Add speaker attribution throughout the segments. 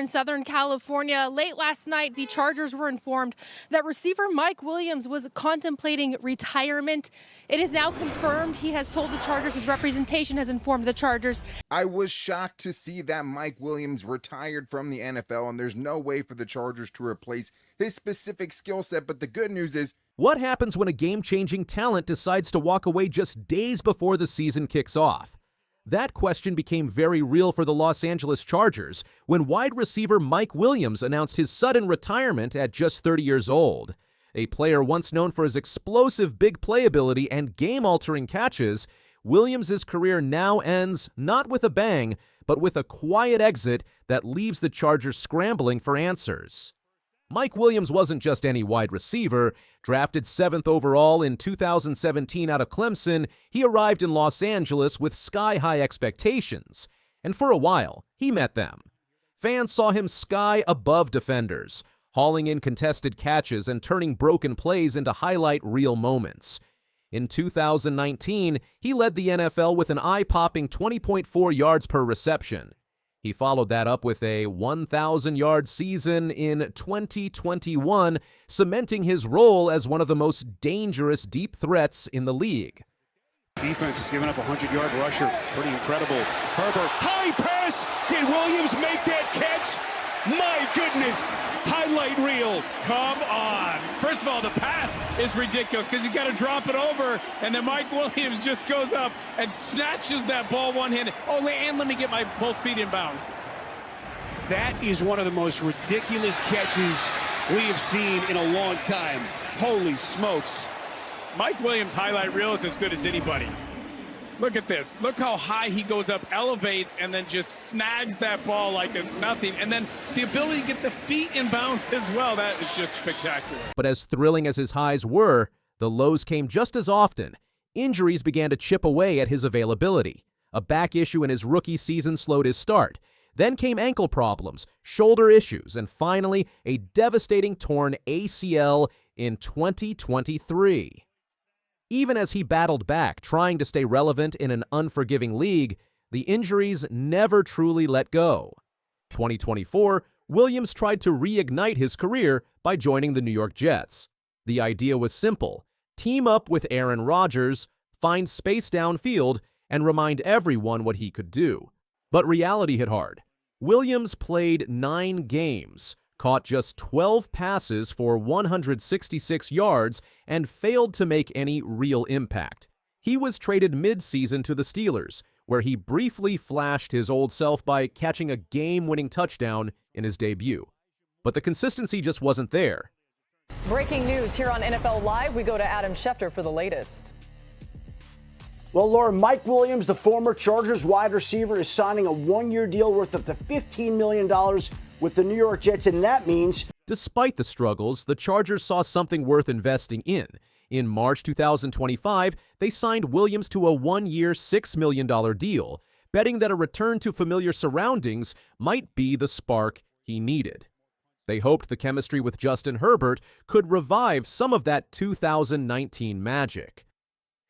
Speaker 1: in Southern California. Late last night, the Chargers were informed that receiver Mike Williams was contemplating retirement. It is now confirmed. He has told the Chargers, his representation has informed the Chargers.
Speaker 2: I was shocked to see that Mike Williams retired from the NFL, and there's no way for the Chargers to replace his specific skill set. But the good news is,
Speaker 3: what happens when a game-changing talent decides to walk away just days before the season kicks off? That question became very real for the Los Angeles Chargers when wide receiver Mike Williams announced his sudden retirement at just 30 years old. A player once known for his explosive big playability and game-altering catches, Williams' career now ends not with a bang, but with a quiet exit that leaves the Chargers scrambling for answers. Mike Williams wasn't just any wide receiver. Drafted 7th overall in 2017 out of Clemson, he arrived in Los Angeles with sky-high expectations. And for a while, he met them. Fans saw him sky above defenders, hauling in contested catches and turning broken plays into highlight reel moments. In 2019, he led the NFL with an eye-popping 20.4 yards per reception. He followed that up with a 1,000-yard season in 2021, cementing his role as one of the most dangerous deep threats in the league.
Speaker 4: Defense has given up a 100-yard rusher. Pretty incredible. Herbert, high pass! Did Williams make that catch? My goodness! Highlight reel.
Speaker 5: Come on. First of all, the pass is ridiculous because he's got to drop it over, and then Mike Williams just goes up and snatches that ball one-handed. Oh, and let me get my both feet in bounds.
Speaker 4: That is one of the most ridiculous catches we have seen in a long time. Holy smokes.
Speaker 5: Mike Williams' highlight reel is as good as anybody. Look at this. Look how high he goes up, elevates, and then just snags that ball like it's nothing. And then the ability to get the feet in bounds as well. That is just spectacular.
Speaker 3: But as thrilling as his highs were, the lows came just as often. Injuries began to chip away at his availability. A back issue in his rookie season slowed his start. Then came ankle problems, shoulder issues, and finally a devastating torn ACL in 2023. Even as he battled back, trying to stay relevant in an unforgiving league, the injuries never truly let go. 2024, Williams tried to reignite his career by joining the New York Jets. The idea was simple: team up with Aaron Rodgers, find space downfield, and remind everyone what he could do. But reality hit hard. Williams played 9 games, caught just 12 passes for 166 yards, and failed to make any real impact. He was traded mid-season to the Steelers, where he briefly flashed his old self by catching a game-winning touchdown in his debut. But the consistency just wasn't there.
Speaker 6: Breaking news here on NFL Live. We go to Adam Schefter for the latest.
Speaker 7: Well, Laura, Mike Williams, the former Chargers wide receiver, is signing a one-year deal worth up to $15 million with the New York Jets, and that means...
Speaker 3: Despite the struggles, the Chargers saw something worth investing in. In March 2025, they signed Williams to a one-year, $6 million deal, betting that a return to familiar surroundings might be the spark he needed. They hoped the chemistry with Justin Herbert could revive some of that 2019 magic.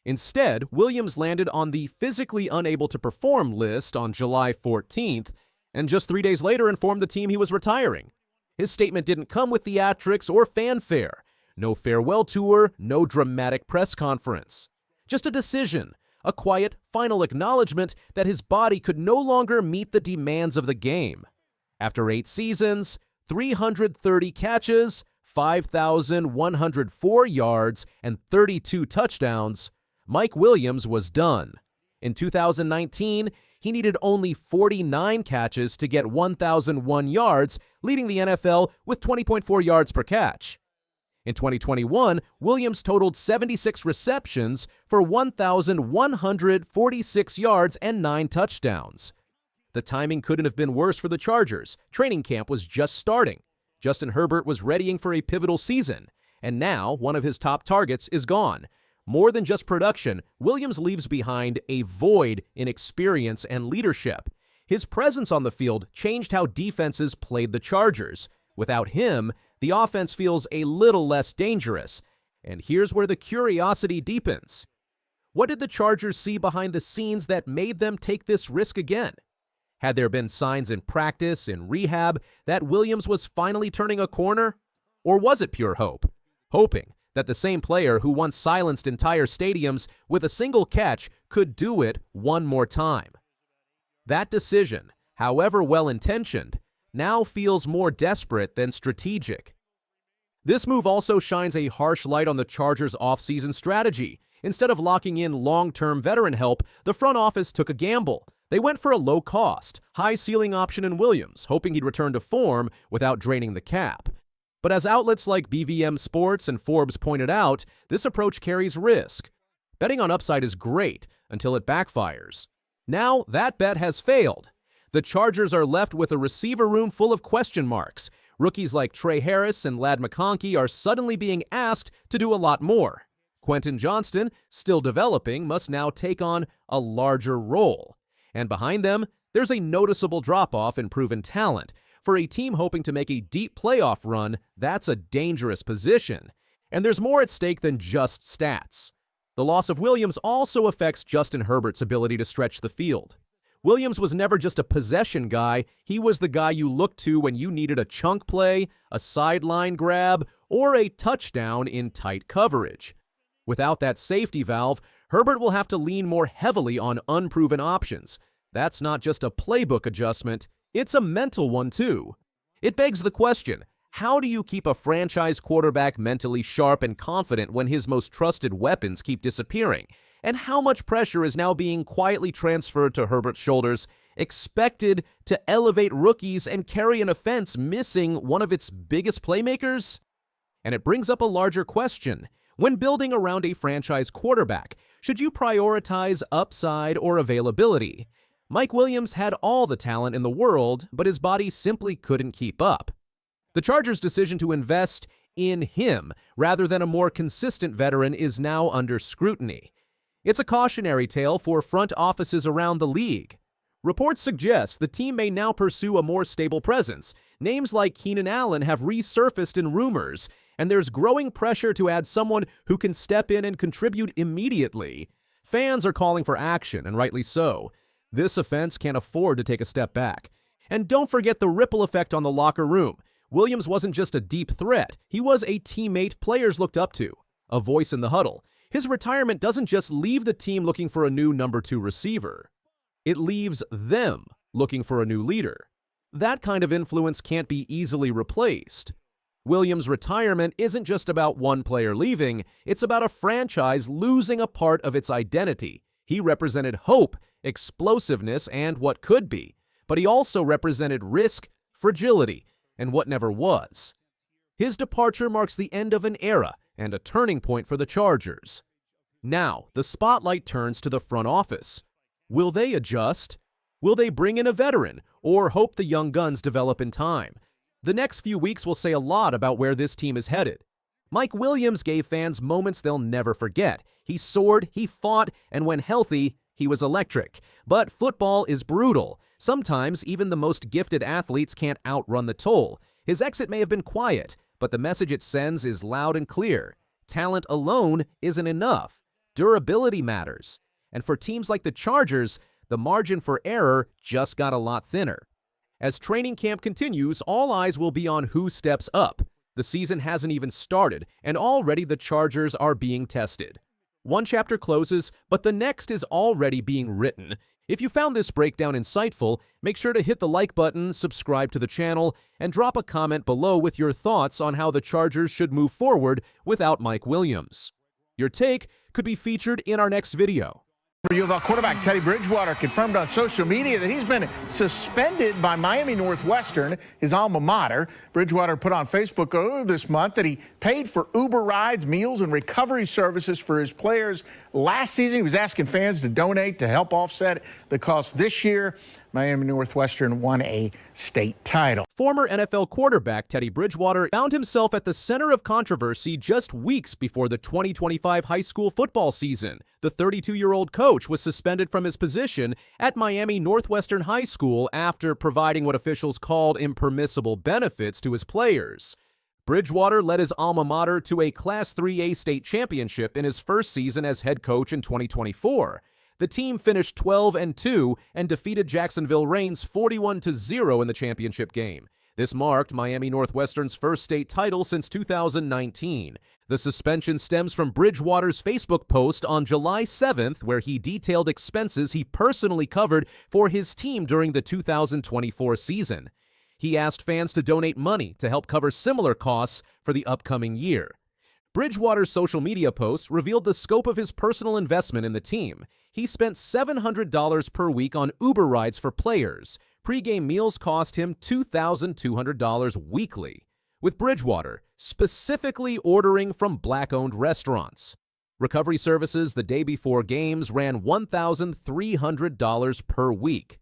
Speaker 3: Instead, Williams landed on the physically unable to perform list on July 14th, and just 3 days later informed the team he was retiring. His statement didn't come with theatrics or fanfare. No farewell tour, no dramatic press conference. Just a decision, a quiet, final acknowledgement that his body could no longer meet the demands of the game. After 8 seasons, 330 catches, 5,104 yards, and 32 touchdowns, Mike Williams was done. In 2019, he needed only 49 catches to get 1,001 yards, leading the NFL with 20.4 yards per catch. In 2021, Williams totaled 76 receptions for 1,146 yards and 9 touchdowns. The timing couldn't have been worse for the Chargers. Training camp was just starting. Justin Herbert was readying for a pivotal season, and now one of his top targets is gone. More than just production, Williams leaves behind a void in experience and leadership. His presence on the field changed how defenses played the Chargers. Without him, the offense feels a little less dangerous. And here's where the curiosity deepens. What did the Chargers see behind the scenes that made them take this risk again? Had there been signs in practice, in rehab, that Williams was finally turning a corner? Or was it pure hope? Hoping that the same player who once silenced entire stadiums with a single catch could do it one more time. That decision, however well-intentioned, now feels more desperate than strategic. This move also shines a harsh light on the Chargers' offseason strategy. Instead of locking in long-term veteran help, the front office took a gamble. They went for a low-cost, high-ceiling option in Williams, hoping he'd return to form without draining the cap. But as outlets like BVM Sports and Forbes pointed out, this approach carries risk. Betting on upside is great until it backfires. Now that bet has failed. The Chargers are left with a receiver room full of question marks. Rookies like Trey Harris and Ladd McConkey are suddenly being asked to do a lot more. Quentin Johnston, still developing, must now take on a larger role. And behind them, there's a noticeable drop-off in proven talent. For a team hoping to make a deep playoff run, that's a dangerous position. And there's more at stake than just stats. The loss of Williams also affects Justin Herbert's ability to stretch the field. Williams was never just a possession guy, he was the guy you looked to when you needed a chunk play, a sideline grab, or a touchdown in tight coverage. Without that safety valve, Herbert will have to lean more heavily on unproven options. That's not just a playbook adjustment, it's a mental one too. It begs the question, how do you keep a franchise quarterback mentally sharp and confident when his most trusted weapons keep disappearing? And how much pressure is now being quietly transferred to Herbert's shoulders, expected to elevate rookies and carry an offense missing one of its biggest playmakers? And it brings up a larger question. When building around a franchise quarterback, should you prioritize upside or availability? Mike Williams had all the talent in the world, but his body simply couldn't keep up. The Chargers' decision to invest in him rather than a more consistent veteran is now under scrutiny. It's a cautionary tale for front offices around the league. Reports suggest the team may now pursue a more stable presence. Names like Keenan Allen have resurfaced in rumors, and there's growing pressure to add someone who can step in and contribute immediately. Fans are calling for action, and rightly so. This offense can't afford to take a step back. And don't forget the ripple effect on the locker room. Williams wasn't just a deep threat, he was a teammate players looked up to, a voice in the huddle. His retirement doesn't just leave the team looking for a new number 2 receiver. It leaves them looking for a new leader. That kind of influence can't be easily replaced. Williams' retirement isn't just about one player leaving, it's about a franchise losing a part of its identity. He represented hope, explosiveness, and what could be, but he also represented risk, fragility, and what never was. His departure marks the end of an era and a turning point for the Chargers. Now, the spotlight turns to the front office. Will they adjust? Will they bring in a veteran, or hope the young guns develop in time? The next few weeks will say a lot about where this team is headed. Mike Williams gave fans moments they'll never forget. He soared, he fought, and when healthy, he was electric. But football is brutal. Sometimes even the most gifted athletes can't outrun the toll. His exit may have been quiet, but the message it sends is loud and clear. Talent alone isn't enough. Durability matters. And for teams like the Chargers, the margin for error just got a lot thinner. As training camp continues, all eyes will be on who steps up. The season hasn't even started, and already the Chargers are being tested. One chapter closes, but the next is already being written. If you found this breakdown insightful, make sure to hit the like button, subscribe to the channel, and drop a comment below with your thoughts on how the Chargers should move forward without Mike Williams. Your take could be featured in our next video.
Speaker 8: U of L quarterback Teddy Bridgewater confirmed on social media that he's been suspended by Miami Northwestern, his alma mater. Bridgewater put on Facebook earlier this month that he paid for Uber rides, meals, and recovery services for his players last season. He was asking fans to donate to help offset the cost this year. Miami Northwestern won a state title.
Speaker 3: Former NFL quarterback Teddy Bridgewater found himself at the center of controversy just weeks before the 2025 high school football season. The 32-year-old coach was suspended from his position at Miami Northwestern High School after providing what officials called impermissible benefits to his players. Bridgewater led his alma mater to a Class 3A state championship in his first season as head coach in 2024. The team finished 12-2 and defeated Jacksonville Reigns 41-0 in the championship game. This marked Miami Northwestern's first state title since 2019. The suspension stems from Bridgewater's Facebook post on July 7th, where he detailed expenses he personally covered for his team during the 2024 season. He asked fans to donate money to help cover similar costs for the upcoming year. Bridgewater's social media post revealed the scope of his personal investment in the team. He spent $700 per week on Uber rides for players. Pre-game meals cost him $2,200 weekly, with Bridgewater specifically ordering from Black-owned restaurants. Recovery services the day before games ran $1,300 per week.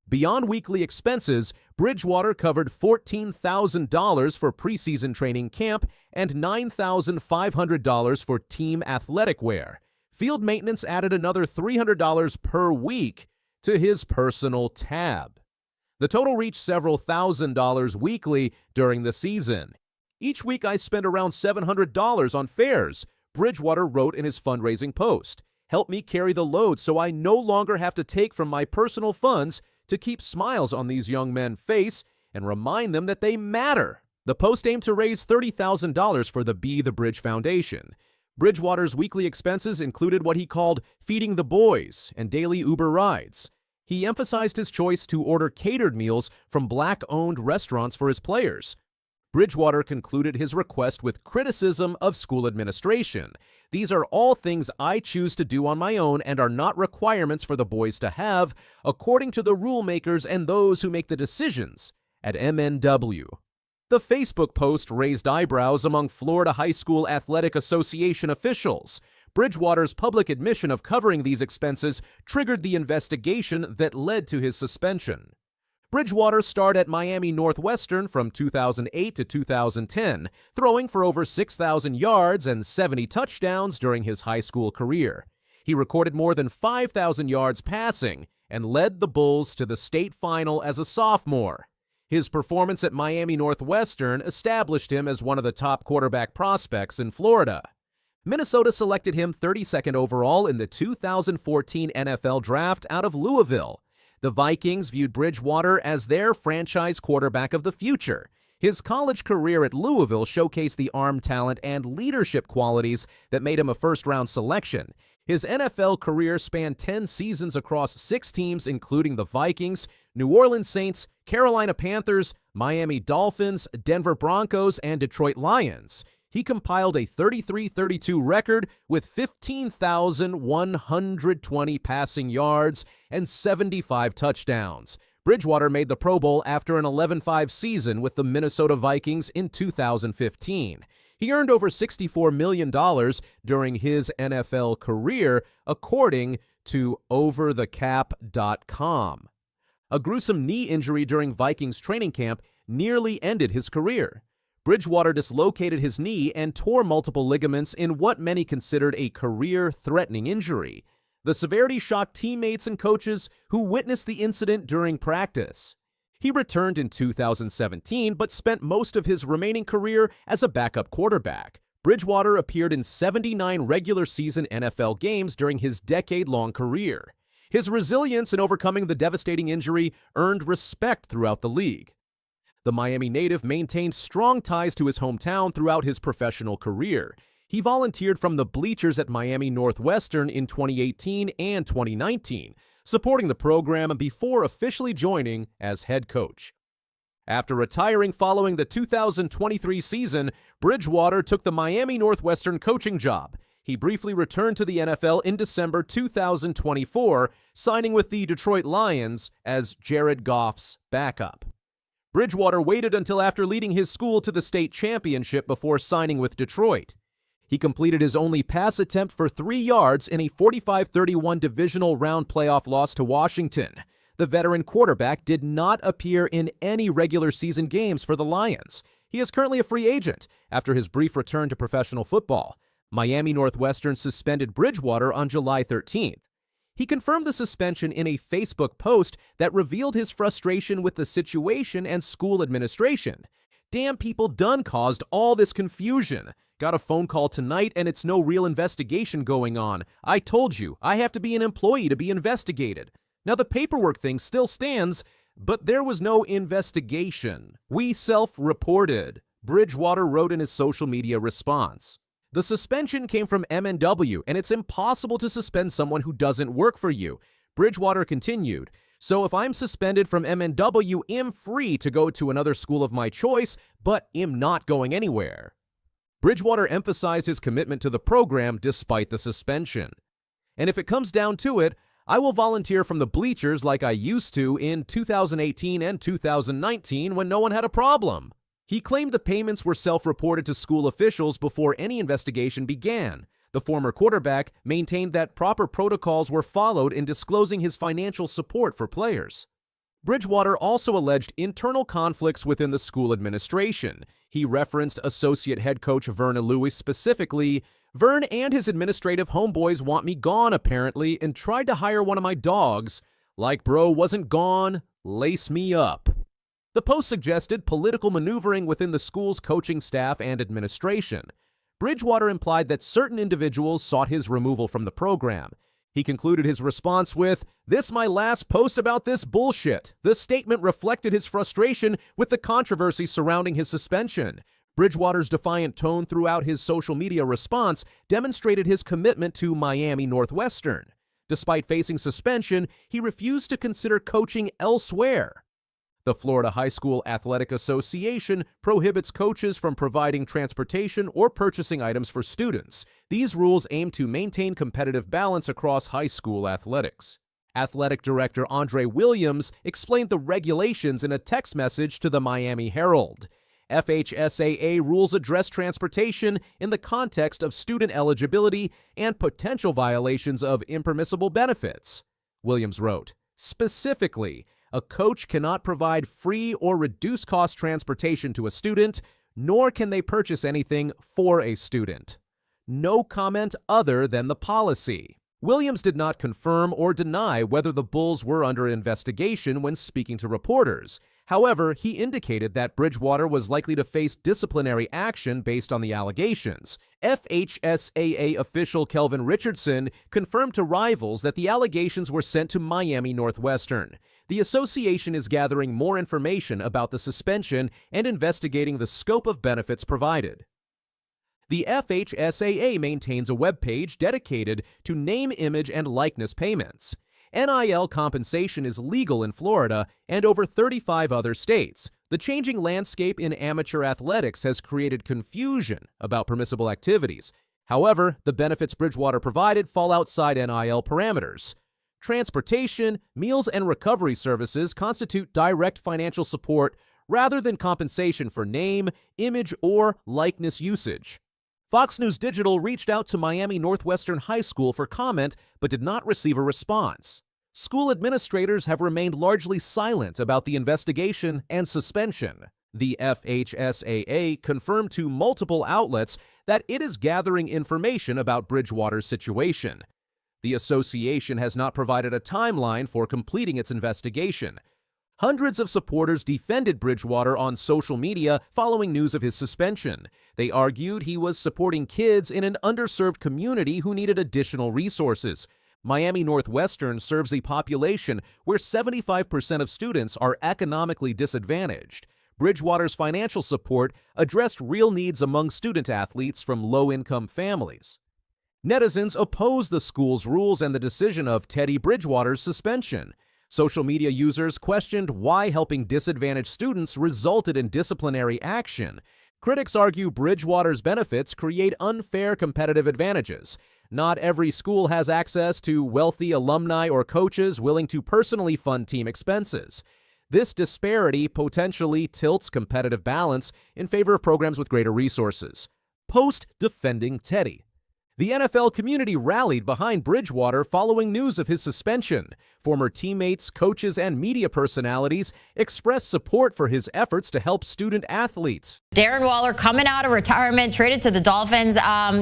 Speaker 3: Beyond weekly expenses, Bridgewater covered $14,000 for preseason training camp and $9,500 for team athletic wear. Field maintenance added another $300 per week to his personal tab. The total reached several $1,000s weekly during the season. Each week I spend around $700 on fares, Bridgewater wrote in his fundraising post. Help me carry the load so I no longer have to take from my personal funds to keep smiles on these young men's face and remind them that they matter. The post aimed to raise $30,000 for the Be the Bridge Foundation. Bridgewater's weekly expenses included what he called feeding the boys and daily Uber rides. He emphasized his choice to order catered meals from Black-owned restaurants for his players. Bridgewater concluded his request with criticism of school administration. These are all things I choose to do on my own and are not requirements for the boys to have, according to the rule makers and those who make the decisions at MNW. The Facebook post raised eyebrows among Florida High School Athletic Association officials. Bridgewater's public admission of covering these expenses triggered the investigation that led to his suspension. Bridgewater starred at Miami Northwestern from 2008 to 2010, throwing for over 6,000 yards and 70 touchdowns during his high school career. He recorded more than 5,000 yards passing and led the Bulls to the state final as a sophomore. His performance at Miami Northwestern established him as one of the top quarterback prospects in Florida. Minnesota selected him 32nd overall in the 2014 NFL Draft out of Louisville. The Vikings viewed Bridgewater as their franchise quarterback of the future. His college career at Louisville showcased the arm talent and leadership qualities that made him a first-round selection. His NFL career spanned 10 seasons across 6 teams, including the Vikings, New Orleans Saints, Carolina Panthers, Miami Dolphins, Denver Broncos, and Detroit Lions. He compiled a 33-32 record with 15,120 passing yards and 75 touchdowns. Bridgewater made the Pro Bowl after an 11-5 season with the Minnesota Vikings in 2015. He earned over $64 million during his NFL career, according to overthecap.com. A gruesome knee injury during Vikings training camp nearly ended his career. Bridgewater dislocated his knee and tore multiple ligaments in what many considered a career-threatening injury. The severity shocked teammates and coaches who witnessed the incident during practice. He returned in 2017, but spent most of his remaining career as a backup quarterback. Bridgewater appeared in 79 regular season NFL games during his decade-long career. His resilience in overcoming the devastating injury earned respect throughout the league. The Miami native maintained strong ties to his hometown throughout his professional career. He volunteered from the bleachers at Miami Northwestern in 2018 and 2019, supporting the program before officially joining as head coach. After retiring following the 2023 season, Bridgewater took the Miami Northwestern coaching job. He briefly returned to the NFL in December 2024, signing with the Detroit Lions as Jared Goff's backup. Bridgewater waited until after leading his school to the state championship before signing with Detroit. He completed his only pass attempt for 3 yards in a 45-31 divisional round playoff loss to Washington. The veteran quarterback did not appear in any regular season games for the Lions. He is currently a free agent after his brief return to professional football. Miami Northwestern suspended Bridgewater on July 13th. He confirmed the suspension in a Facebook post that revealed his frustration with the situation and school administration. "Damn people done caused all this confusion," Got a phone call tonight and it's no real investigation going on. I told you, I have to be an employee to be investigated. Now the paperwork thing still stands, but there was no investigation. We self-reported, Bridgewater wrote in his social media response. The suspension came from MNW, and it's impossible to suspend someone who doesn't work for you. Bridgewater continued, so if I'm suspended from MNW, I'm free to go to another school of my choice, but I'm not going anywhere. Bridgewater emphasized his commitment to the program despite the suspension. And if it comes down to it, I will volunteer from the bleachers like I used to in 2018 and 2019 when no one had a problem. He claimed the payments were self-reported to school officials before any investigation began. The former quarterback maintained that proper protocols were followed in disclosing his financial support for players. Bridgewater also alleged internal conflicts within the school administration. He referenced associate head coach Verna Lewis specifically. Vern and his administrative homeboys want me gone, apparently, and tried to hire one of my dogs. Like, bro, wasn't gone. Lace me up. The post suggested political maneuvering within the school's coaching staff and administration. Bridgewater implied that certain individuals sought his removal from the program. He concluded his response with, "This my last post about this bullshit." The statement reflected his frustration with the controversy surrounding his suspension. Bridgewater's defiant tone throughout his social media response demonstrated his commitment to Miami Northwestern. Despite facing suspension, he refused to consider coaching elsewhere. The Florida High School Athletic Association prohibits coaches from providing transportation or purchasing items for students. These rules aim to maintain competitive balance across high school athletics. Athletic Director Andre Williams explained the regulations in a text message to the Miami Herald. FHSAA rules address transportation in the context of student eligibility and potential violations of impermissible benefits. Williams wrote, specifically, a coach cannot provide free or reduced-cost transportation to a student, nor can they purchase anything for a student. No comment other than the policy. Williams did not confirm or deny whether the Bulls were under investigation when speaking to reporters. However, he indicated that Bridgewater was likely to face disciplinary action based on the allegations. FHSAA official Kelvin Richardson confirmed to Rivals that the allegations were sent to Miami Northwestern. The association is gathering more information about the suspension and investigating the scope of benefits provided. The FHSAA maintains a webpage dedicated to name, image, and likeness payments. NIL compensation is legal in Florida and over 35 other states. The changing landscape in amateur athletics has created confusion about permissible activities. However, the benefits Bridgewater provided fall outside NIL parameters. Transportation, meals, and recovery services constitute direct financial support rather than compensation for name, image, or likeness usage. Fox News Digital reached out to Miami Northwestern High School for comment but did not receive a response. School administrators have remained largely silent about the investigation and suspension. The FHSAA confirmed to multiple outlets that it is gathering information about Bridgewater's situation. The association has not provided a timeline for completing its investigation. Hundreds of supporters defended Bridgewater on social media following news of his suspension. They argued he was supporting kids in an underserved community who needed additional resources. Miami Northwestern serves a population where 75% of students are economically disadvantaged. Bridgewater's financial support addressed real needs among student athletes from low-income families. Netizens oppose the school's rules and the decision of Teddy Bridgewater's suspension. Social media users questioned why helping disadvantaged students resulted in disciplinary action. Critics argue Bridgewater's benefits create unfair competitive advantages. Not every school has access to wealthy alumni or coaches willing to personally fund team expenses. This disparity potentially tilts competitive balance in favor of programs with greater resources. Post defending Teddy. The NFL community rallied behind Bridgewater following news of his suspension. Former teammates, coaches, and media personalities expressed support for his efforts to help student athletes.
Speaker 9: Darren Waller coming out of retirement, traded to the Dolphins.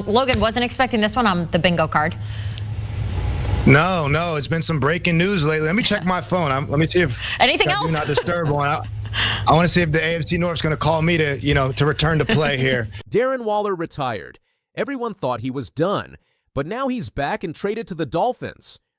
Speaker 9: Logan, wasn't expecting this one on the bingo card.
Speaker 10: No, it's been some breaking news lately. Let me check my phone. Let me see if
Speaker 9: anything else.
Speaker 10: Do not disturb one. I want to see if the AFC North's going to call me to, to return to play here.
Speaker 3: Darren Waller retired. Everyone thought he was done, but now he's back and traded to the Dolphins.